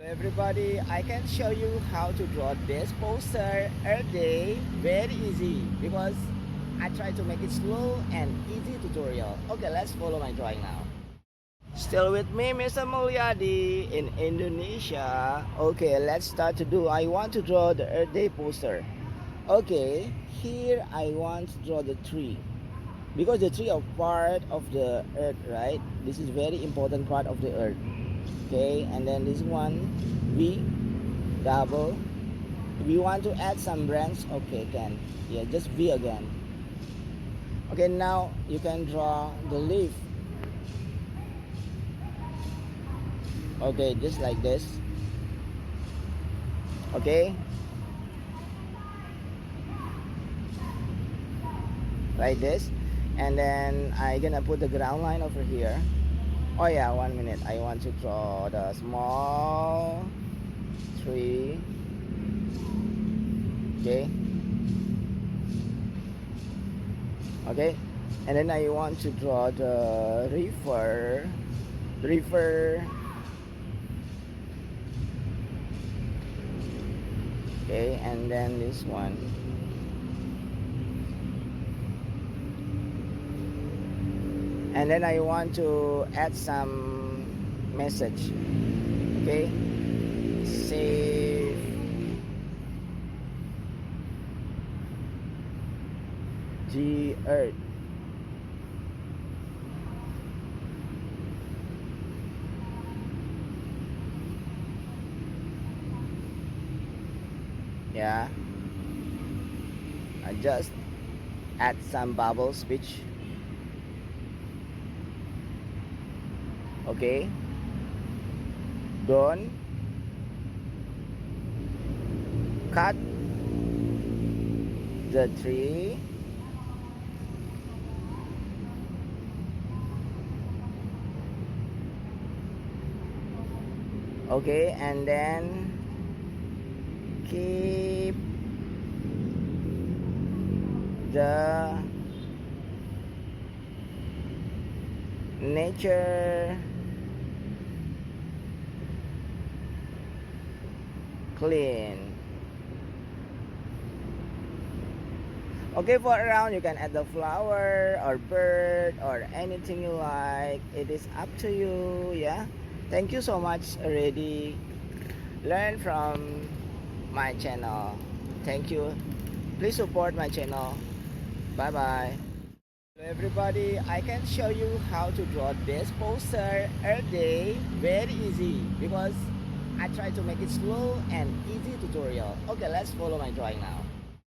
Everybody, I can show you how to draw this poster Earth Day very easy because I try to make it slow and easy tutorial. Okay, let's follow my drawing now. Still with me, Mr. Mulyadi in Indonesia. Okay, let's start to do. I want to draw the Earth Day poster. Okay, here I want to draw the tree because the tree are part of the earth, right? This is very important part of the earth. Okay, and then this one V double. If you want to add some branch, okay, can. Yeah, just V again. Okay, now you can draw the leaf. Okay, just like this. Okay, like this. And then I gonna put the ground line over here. Oh yeah, 1 minute. I want to draw the small tree. Okay. Okay. And then I want to draw the river. Okay, and then this one. And then I want to add some message. Okay, save the earth. Yeah, I just add some bubble speech. Okay, don't cut the tree. Okay, and then keep the nature clean. Okay, for around you can add the flower or bird or anything you like. It is up to you. Yeah, thank you so much already learn from my channel. Thank you, please support my channel. Bye bye. Hello everybody, I can show you how to draw this poster Earth Day very easy because I try to make it slow and easy tutorial. Okay, let's follow my drawing now.